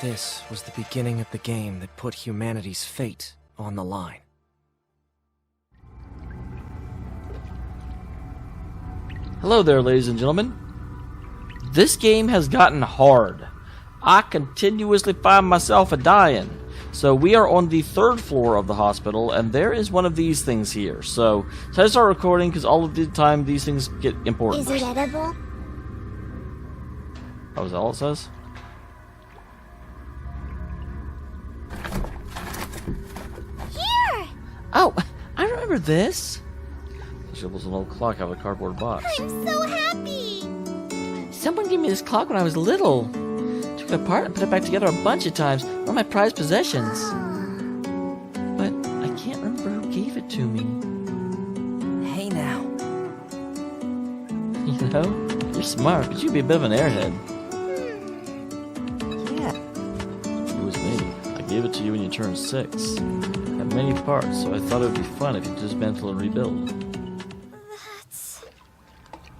This was the beginning of the game that put humanity's fate on the line. Hello there, ladies and gentlemen. This game has gotten hard. I continuously find myself a-dying. So we are on the 3rd floor of the hospital, and there is one of these things here. So I start recording because all of the time these things get important. Is it edible? Oh, is that all it says? Here! Oh, I remember this. It was an old clock out of a cardboard box. I'm so happy! Someone gave me this clock when I was little. Took it apart and put it back together a bunch of times. One of my prized possessions. But I can't remember who gave it to me. Hey now. You know, you're smart, but you'd be a bit of an airhead. Yeah. It was me. I gave it to you when you turned 6. It had many parts, so I thought it would be fun if you dismantle and rebuild.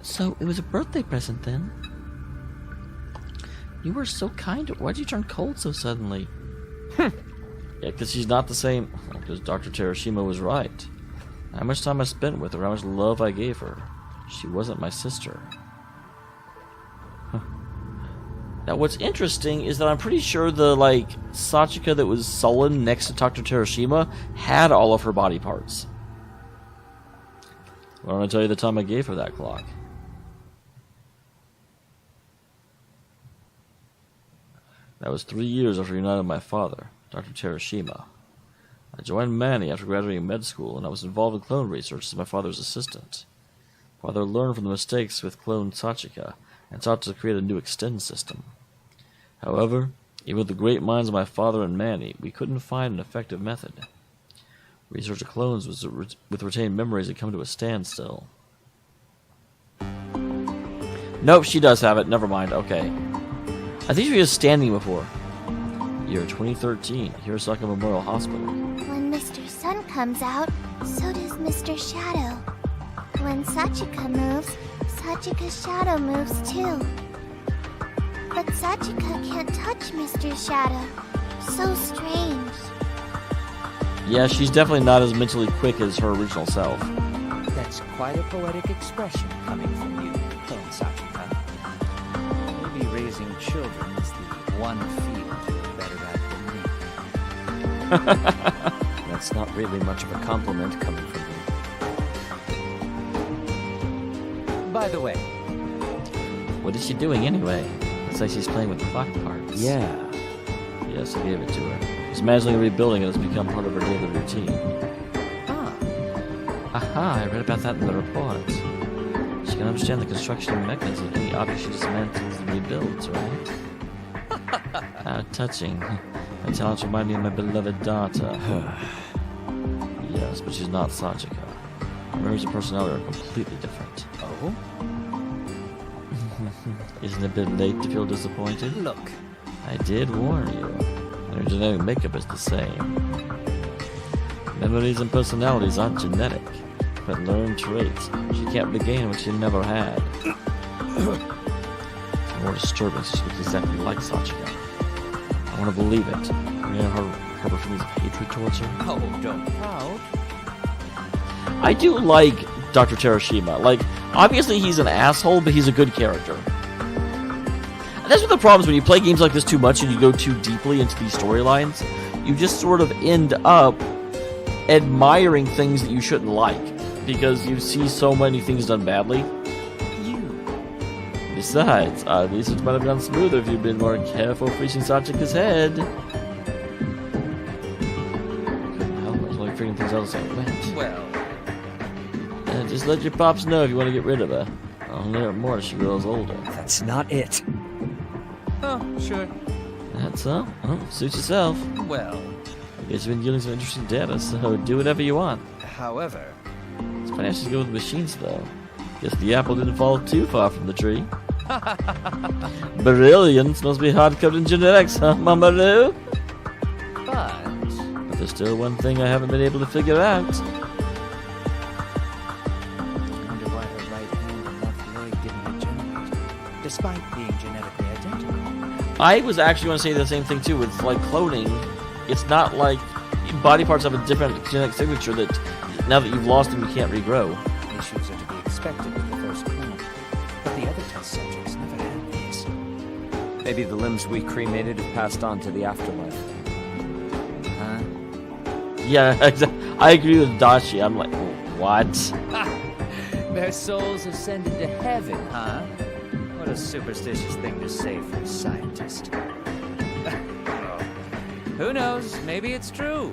So, it was a birthday present then? You were so kind. Why'd you turn cold so suddenly? Yeah, because she's not the same. Because Dr. Terashima was right. How much time I spent with her, how much love I gave her. She wasn't my sister. Huh. Now, what's interesting is that I'm pretty sure the, Sachika that was sullen next to Dr. Terashima had all of her body parts. Why don't I tell you the time I gave her that clock? That was 3 years after I united my father, Dr. Terashima. I joined Manny after graduating med school, and I was involved in clone research as my father's assistant. Father learned from the mistakes with clone Sachika, and sought to create a new extend system. However, even with the great minds of my father and Manny, we couldn't find an effective method. Research of clones with retained memories had come to a standstill. Nope, she does have it. Never mind. Okay. I think she was just standing before. Year 2013, Hirosaka Memorial Hospital. When Mr. Sun comes out, so does Mr. Shadow. When Sachika moves, Sachika's shadow moves too. But Sachika can't touch Mr. Shadow. So strange. Yeah, she's definitely not as mentally quick as her original self. That's quite a poetic expression coming from you, Clone Sachika. Maybe raising children is the one field you're better at than me. That's not really much of a compliment coming from you. By the way, What is she doing anyway? Looks like she's playing with clock parts. Yeah. Yes, I gave it to her. She's imagining rebuilding it has become part of her daily routine. Aha, I read about that in the report. She can understand the construction mechanism of any object she dismantles and rebuilds, right? How touching. My talents remind me of my beloved daughter. Yes, but she's not Sachika. Her memories and personality are completely different. oh, Isn't it a bit late to feel disappointed? look, I did warn you. Her genetic makeup is the same. Memories and personalities aren't genetic, but learned traits. She can't regain what she never had. It's more disturbing. She looks exactly like Sachika. I want to believe it. You know, her feelings of hatred towards her. oh, don't pout. I do like Dr. Terashima. Obviously he's an asshole, but he's a good character. And that's one of the problems when you play games like this too much and you go too deeply into these storylines. You just sort of end up admiring things that you shouldn't like because you see so many things done badly. Besides, these things might have gone smoother if you'd been more careful freezing Sachika's head. Couldn't help it. I was only figuring things out as I went. Well, Just let your pops know if you want to get rid of her. I'll learn more as she grows older. That's not it. oh, sure. That's all. Well, suit yourself. Well, I guess you've been getting some interesting data, so do whatever you want. however, It's funny how she's good with machines, though. Guess the apple didn't fall too far from the tree. Brilliance must be hard-coded in genetics, huh, Mamaroo? but But there's still one thing I haven't been able to figure out. I wonder why her right hand and left leg didn't get generated, despite being genetically identical. I was actually going to say the same thing too. With like cloning, it's not like body parts have a different genetic signature that now that you've lost them, you can't regrow. Issues are to be expected with the first clone, but the other test subjects never had these. Maybe the limbs we cremated have passed on to the afterlife. Huh? Yeah, I agree with Dashi. I'm like, what? Their souls ascended to heaven, huh? What a superstitious thing to say for a scientist. Who knows? Maybe it's true.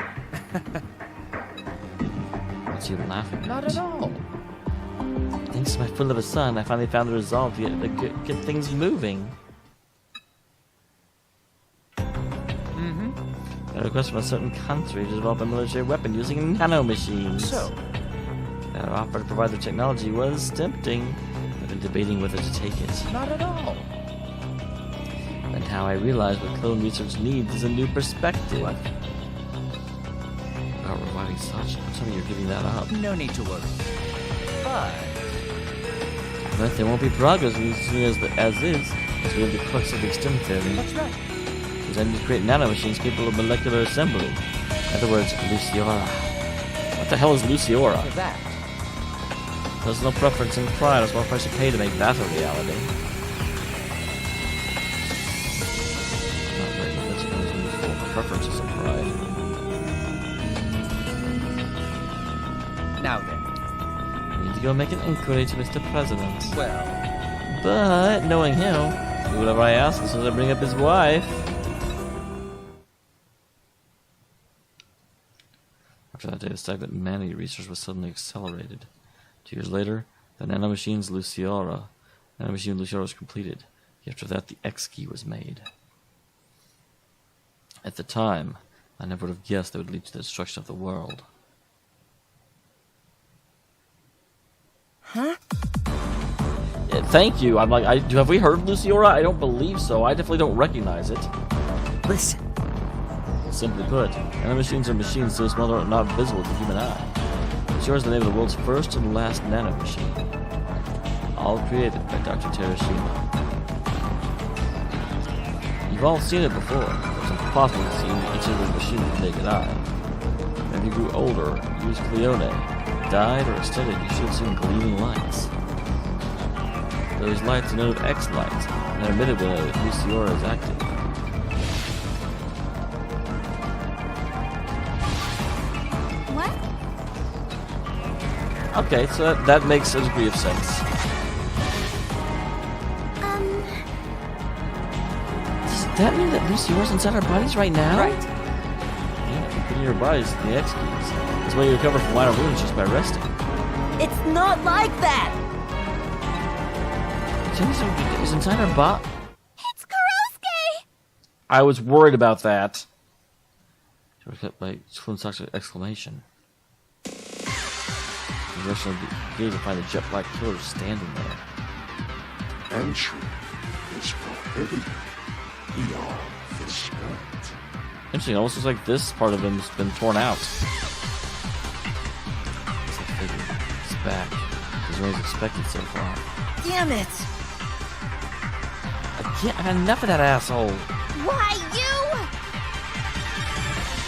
What's he laughing at? Not at all. Thanks to my foot of a son, I finally found the resolve to get things moving. A request from a certain country to develop a military weapon using nanomachines. So? That offer to provide the technology was tempting. I've been debating whether to take it. Not at all. And how I realized what clone research needs is a new perspective. What? About reviving such. I'm telling you, you're giving that up. No need to worry. But there won't be progress as soon as is we have the crux of the extend theory. That's right. Designed to create nanomachines capable of molecular assembly. In other words, Luciora. What the hell is Luciora? For that. Personal preference and pride is what price you pay to make that a reality. Not very much preferences and pride. Now then. We need to go make an inquiry to Mr. President. Well. But, knowing him, do whatever I ask as soon as I bring up his wife. After that day, the stagnant humanity research was suddenly accelerated. 2 years later, the nanomachine Luciora was completed. After that, the X key was made. At the time, I never would have guessed that would lead to the destruction of the world. Huh? Yeah, thank you. I'm like, have we heard of Luciora? I don't believe so. I definitely don't recognize it. Listen. Simply put, nanomachines are machines so small they're not visible to the human eye. Luciora is the name of the world's first and last nanomachine. All created by Dr. Terashima. You've all seen it before. It's impossible to see each of the machines with the naked eye. When you grew older, used Cleone, died or extended, you should have seen gleaming lights. Those lights are known as X lights, and are emitted when a Luciora is active. What? Okay, so that makes a degree of sense. Does that mean that Luciora's inside our bodies right now? Right. Yeah, you put in your bodies the X keys. That's why you recover from minor wounds just by resting. It's not like that! It was inside our body. It's Kurosuke! I was worried about that. She was cut by such an exclamation. The rush of the gate to find the jet black killer standing there. Entry is prohibited beyond this point. Interesting, almost looks like this part of him has been torn out. It's a figure. It's back. He's what I was expected so far. Damn it! I've had enough of that asshole. Why you?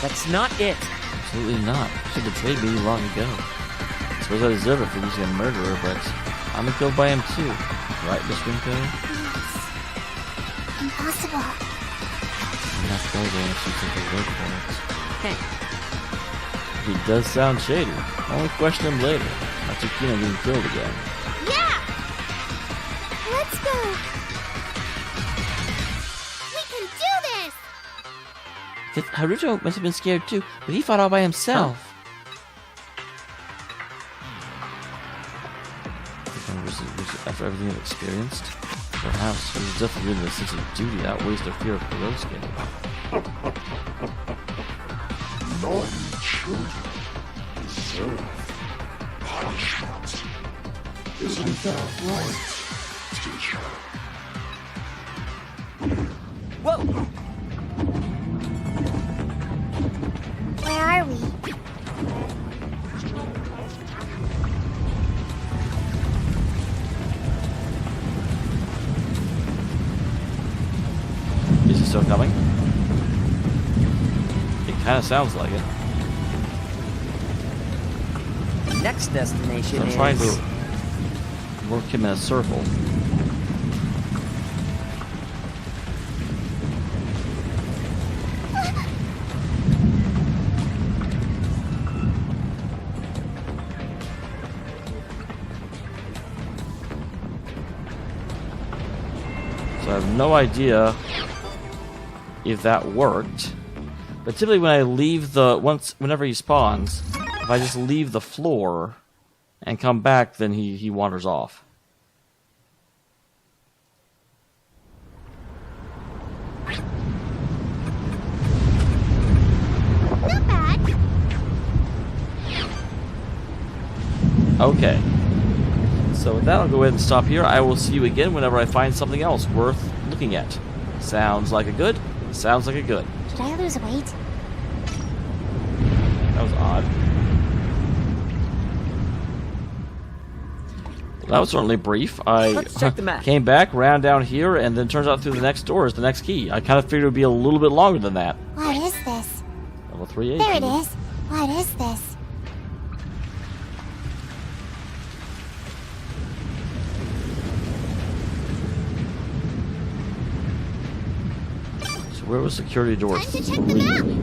That's not it. Absolutely not. She betrayed me long ago. I suppose I deserve it for using a murderer, but I'm been killed by him too. Right, Miss Rinko? Impossible. I'm not going to actually take a word for it. Hey. He does sound shady. I'll only question him later. Not too keen on getting killed again. Yeah! Let's go! We can do this! Haruto must have been scared too, but he fought all by himself. After everything I've experienced, perhaps there's definitely really a sense of duty that outweighs their fear of Kurosuke. Naughty children deserve punishment. Isn't that right, teacher? Whoa! Where are we? Kind of sounds like it. Next destination I'm is... trying to work him in a circle. So I have no idea if that worked. But typically when I leave whenever he spawns, if I just leave the floor and come back, then he wanders off. Not bad. Okay. So with that, I'll go ahead and stop here. I will see you again whenever I find something else worth looking at. Sounds like a good? Sounds like a good. Did I lose weight? That was odd. Well, that was certainly brief. Let's check the map. Came back, ran down here, and then turns out through the next door is the next key. I kind of figured it would be a little bit longer than that. What is this? Level 3A. There it is. What is this? So where was security door Time to check the map. 3?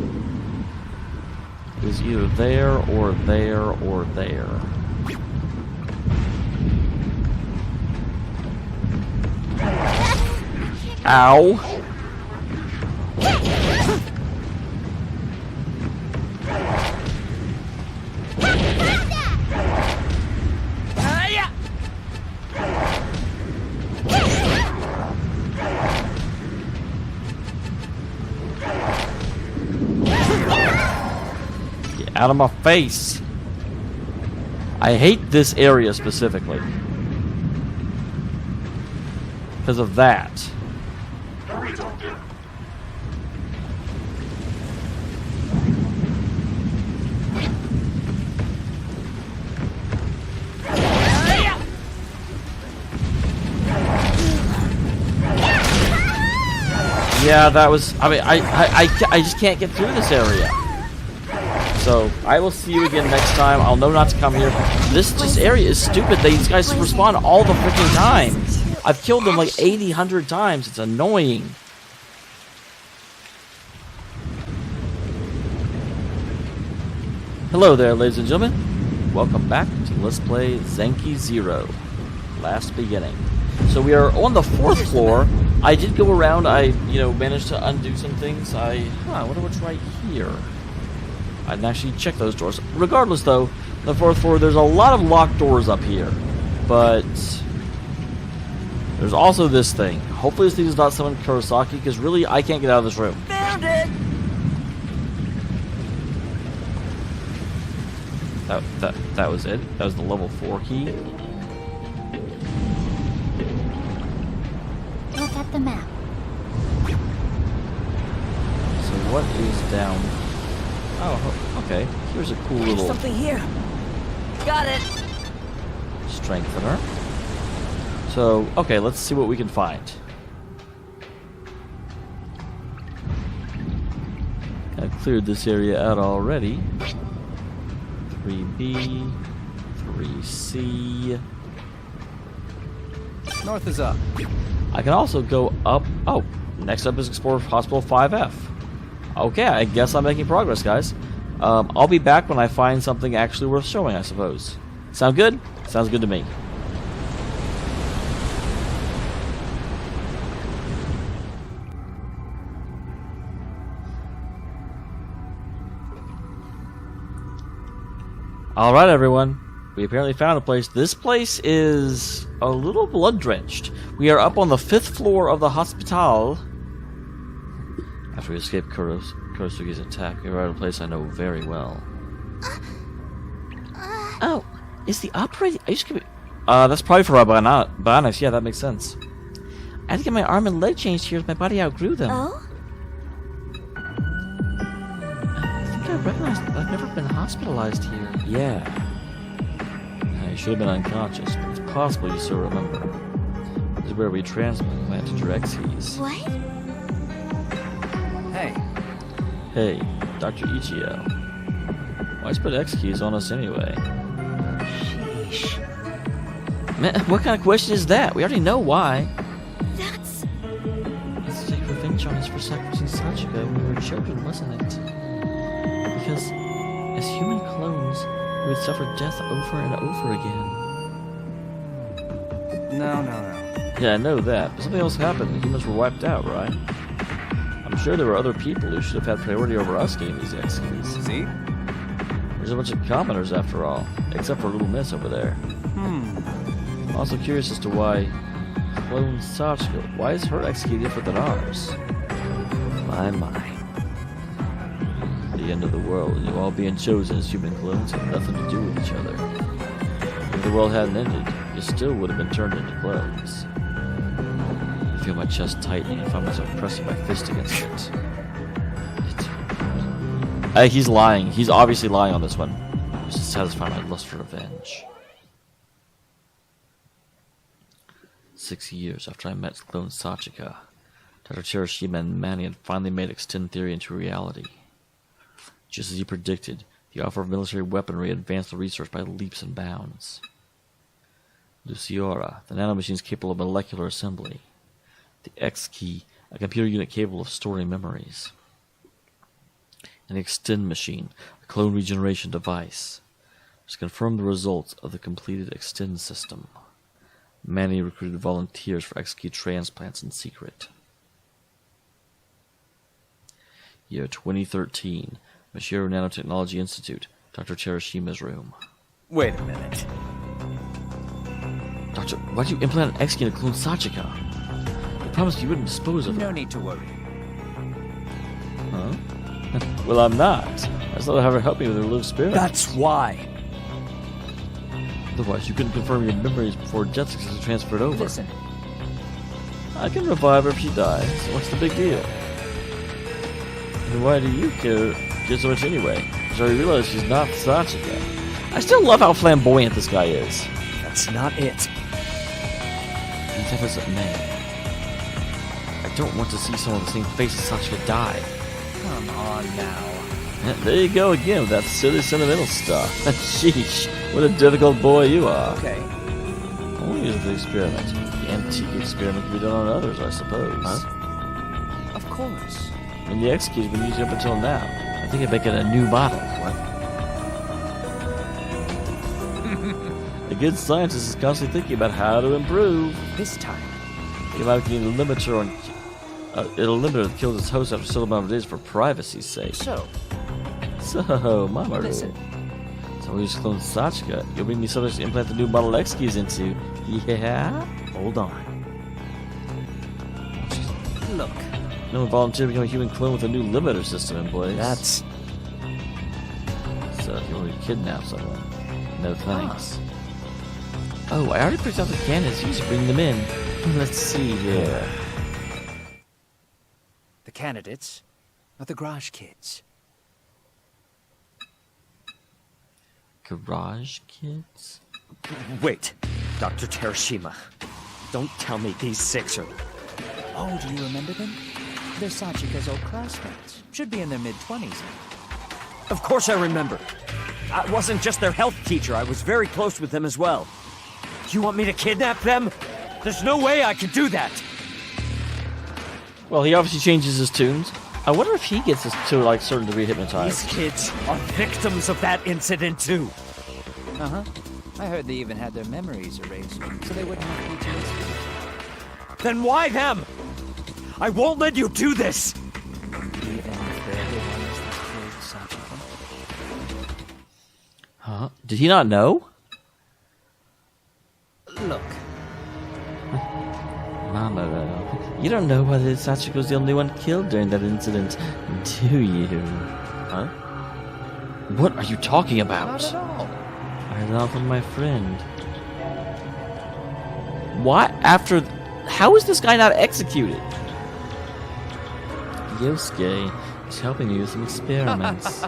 It was either there or there or there. Ow! Get out of my face! I hate this area specifically. Because of that. Hurry, Doctor. Yeah, that was... I mean, I just can't get through this area. So, I will see you again next time. I'll know not to come here. This area is stupid. These guys respawn all the freaking time. I've killed them like 80, 100 times. It's annoying. Hello there, ladies and gentlemen. Welcome back to Let's Play Zanki 0. Last beginning. So we are on the 4th floor. I did go around. I, managed to undo some things. I wonder what's right here. I didn't actually check those doors. Regardless, though, the 4th floor, there's a lot of locked doors up here. But there's also this thing. Hopefully this thing is not someone Kurosaki, because really, I can't get out of this room. Found it! That was it. That was the level 4 key. Look at the map. So what is down? Oh, okay. Here's a cool little Something here. Got it. strengthener. So, okay, let's see what we can find. I cleared this area out already. 3B, 3C. North is up. I can also go up. Oh, next up is explore Hospital 5F. Okay, I guess I'm making progress, guys. I'll be back when I find something actually worth showing, I suppose. Sound good? Sounds good to me. Alright, everyone. We apparently found a place. This place is a little blood-drenched. We are up on the 5th floor of the hospital. After we escape Kurosugi's attack, we are at a place I know very well. Oh, is the operating... that's probably for our bananas. Yeah, that makes sense. I had to get my arm and leg changed here as my body outgrew them. Oh? I think I recognized that I've never been hospitalized here. Yeah. You should have been unconscious, but it's possible you still remember. This is where we transplanted your XEs. What? Hey, Hey, Dr. Ichio. Why put X keys on us anyway? Sheesh. Man, what kind of question is that? We already know why. That's... It's to take revenge on us for sacrificing Sachika when we were children, wasn't it? Because as human clones, we would suffer death over and over again. No. Yeah, I know that, but something else happened. The humans were wiped out, right? I'm sure there were other people who should have had priority over us getting these X keys. See? There's a bunch of commoners after all, except for Little Miss over there. I'm also curious as to why Clone Sachika, why is her X key different than ours? My. The end of the world, and you all being chosen as human clones have nothing to do with each other. If the world hadn't ended, you still would have been turned into clones. I feel my chest tightening and find myself pressing my fist against it. He's lying. He's obviously lying on this one. Just to satisfy my lust for revenge. 6 years after I met Clone Sachika, Dr. Terashima and Manny had finally made Extend Theory into reality. Just as he predicted, the offer of military weaponry advanced the research by leaps and bounds. Luciora, the nanomachine's capable of molecular assembly. The X-Key, a computer unit capable of storing memories. And the Extend machine, a clone regeneration device, which confirmed the results of the completed Extend system. Manny recruited volunteers for X-Key transplants in secret. Year 2013, Mashiro Nanotechnology Institute, Dr. Terashima's room. Wait a minute. Doctor, why'd you implant an X-Key in a clone Sachika? I promised you wouldn't dispose of her. No need to worry. Huh? Well, I'm not. I just thought I'd have her help me with her live spirit. That's why. Otherwise, you couldn't confirm your memories before death is transferred over. Listen. I can revive her if she dies. So what's the big deal? And why do you care so much anyway? Because I realize she's not Sachika. I still love how flamboyant this guy is. That's not it. Be tough as it may. I don't want to see someone with the same face as Sachika die. Come on now. Yeah, there you go again with that silly sentimental stuff. Sheesh, what a difficult boy you are. Okay. Only use the experiment. The antique experiment can be done on others, I suppose. Huh? Of course. And the X-Key's been used up until now. I think I'd make it a new model. What? A good scientist is constantly thinking about how to improve. This time. You might need a limiter on... it'll limit that kills its host after a certain amount of days for privacy's sake. So, Mama. listen. So we use clone Sachika. You'll bring me subjects to implant the new model X keys into. Yeah? Hold on. Look. No one volunteered to become a human clone with a new limiter system in place. That's... So if you want to kidnap someone, no thanks. Oh, I already picked out the candidates. You just bring them in. Let's see here. The candidates are the garage kids. Garage kids? Wait, Dr. Terashima. Don't tell me these six are... Oh, do you remember them? They're Sachika's old classmates. Should be in their mid-20s now. Of course I remember. I wasn't just their health teacher. I was very close with them as well. You want me to kidnap them? There's no way I could do that. Well, he obviously changes his tunes. I wonder if he gets us to like certain degree hypnotized. These kids are victims of that incident too. Uh-huh. I heard they even had their memories erased, so they wouldn't have PTSD. Then why them? I won't let you do this! Even if they're the ones that killed Sachika. Huh? Did he not know? Look. Mama, you don't know whether Sachiko was the only one killed during that incident, do you? Huh? What are you talking about? Not at all. I heard it all from my friend. What? After... How is this guy not executed? Yosuke is helping me with some experiments. I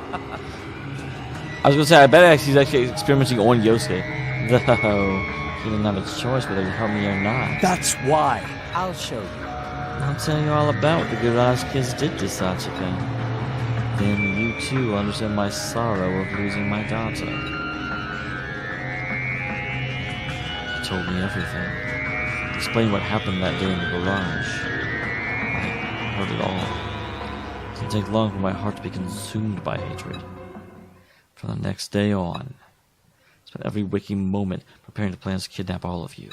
was gonna say, I bet he's actually experimenting on Yosuke. Though, he didn't have a choice whether to help me or not. That's why. I'll show you. I'll tell you all about what the garage kids did to Sachika. Then you You too will understand my sorrow of losing my daughter. He told me everything. Explained what happened that day in the garage. I heard it all. It didn't take long for my heart to be consumed by hatred. From the next day on, I spent every waking moment preparing to plans to kidnap all of you.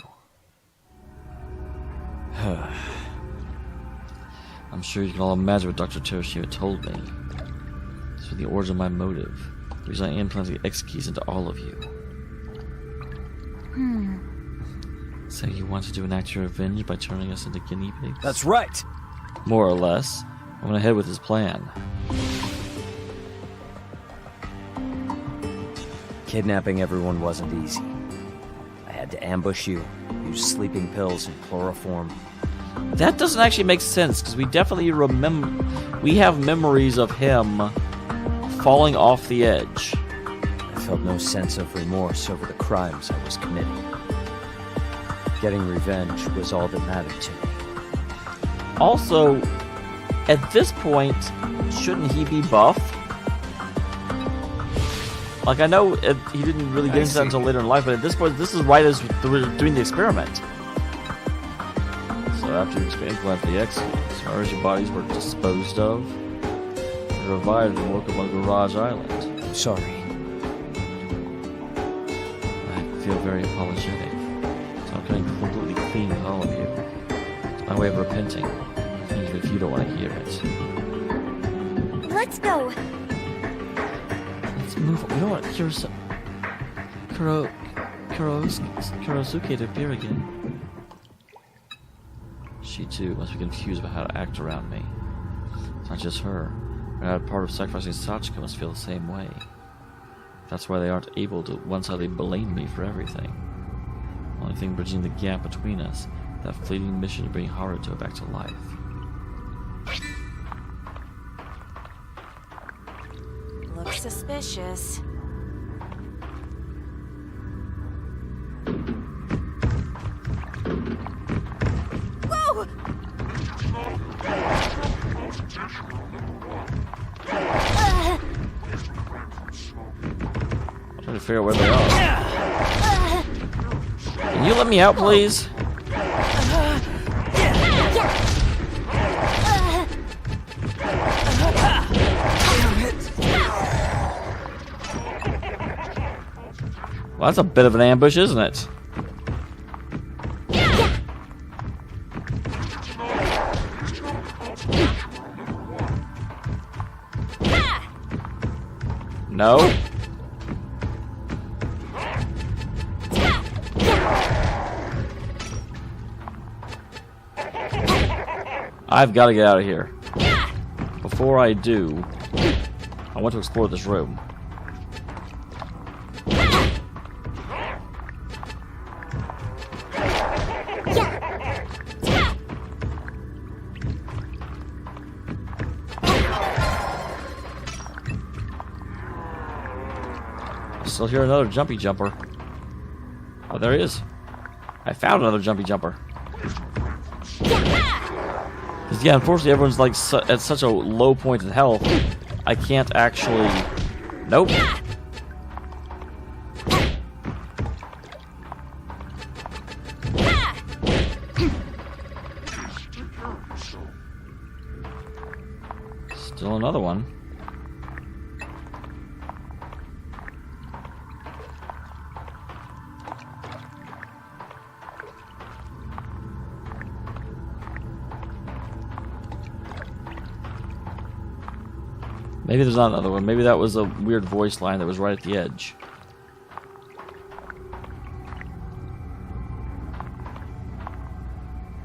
I'm sure you can all imagine what Dr. Terashima told me. This was the origin of my motive. The reason I implanted the X keys into all of you. So you wanted to enact your revenge by turning us into guinea pigs? That's right! More or less. I went ahead with his plan. Kidnapping everyone wasn't easy. I had to ambush you, use sleeping pills and chloroform. That doesn't actually make sense, because we definitely remember... We have memories of him falling off the edge. I felt no sense of remorse over the crimes I was committing. Getting revenge was all that mattered to me. Also, at this point, shouldn't he be buff? Like, I know he didn't really get into that until later in life, but at this point, this is right as we're doing the experiment. So after you implant the X, as far as your bodies were disposed of, you revived and woke up on Garage Island. I'm sorry. I feel very apologetic. So I'm getting completely clean with all of you. It's my way of repenting, even if you don't want to hear it. Let's go. Let's move on. We don't want Kurosuke to appear again. She too must be confused about how to act around me. It's not just her. Another part of sacrificing Sachika must feel the same way. That's why they aren't able to one-sidedly blame me for everything. The only thing bridging the gap between us, that fleeting mission to bring Haruto back to life. Looks suspicious. Whoa! I'm trying to figure out where they are. Can you let me out, please? Well, that's a bit of an ambush, isn't it? No. I've got to get out of here. Before I do, I want to explore this room. Still hear another jumpy jumper. Oh, there he is. I found another jumpy jumper. Because, yeah, unfortunately, everyone's like at such a low point in health. I can't actually. Nope. Still another one. Maybe there's not another one. Maybe that was a weird voice line that was right at the edge.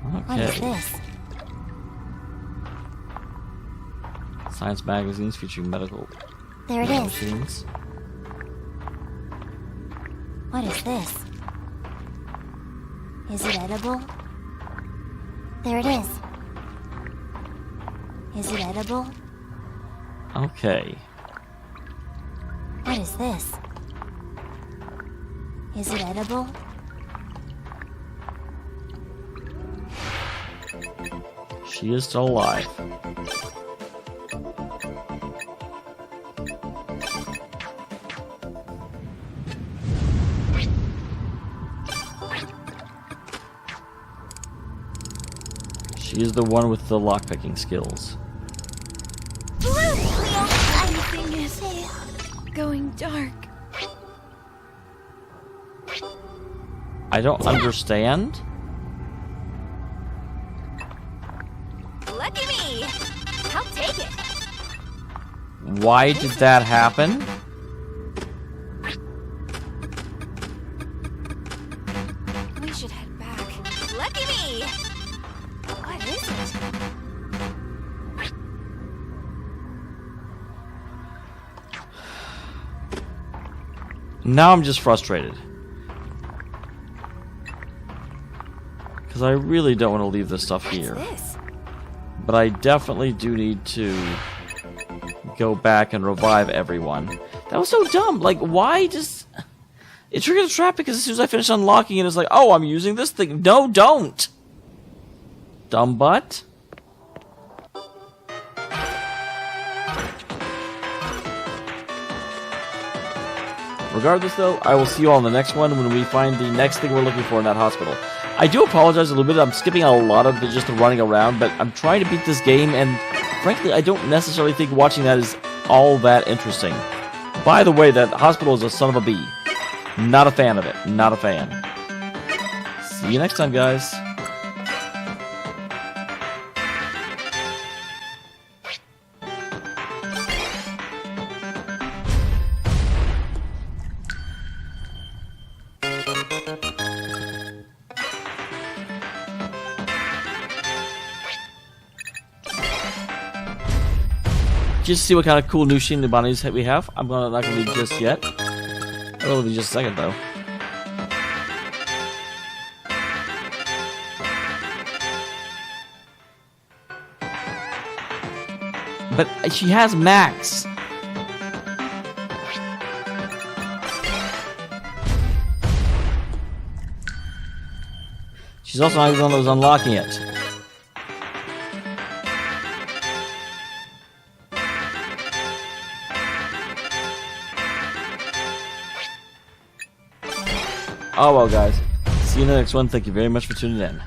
What is this? Science magazines featuring medical There it is. machines. What is this? Is it edible? There it is. Is it edible? Okay. What is this? Is it edible? She is still alive. She is the one with the lockpicking skills. Everything is going dark. I don't understand. Lucky me! I'll take it. Why did that happen? We should head back. Lucky me! What is it? Now I'm just frustrated. Because I really don't want to leave this stuff here. This? But I definitely do need to go back and revive everyone. That was so dumb. Like, why just... It triggered a trap because as soon as I finish unlocking it, it's like, oh, I'm using this thing. No, don't! Dumb butt. Regardless, though, I will see you all in the next one when we find the next thing we're looking for in that hospital. I do apologize a little bit. I'm skipping a lot of the just running around, but I'm trying to beat this game, and frankly, I don't necessarily think watching that is all that interesting. By the way, that hospital is a son of a bee. Not a fan of it. Not a fan. See you next time, guys. Just to see what kind of cool new Shinobani's we have. I'm not gonna leave just yet. I will be just a second though. But she has Max. She's also not even the one that was unlocking it. Oh well, guys. See you in the next one. Thank you very much for tuning in.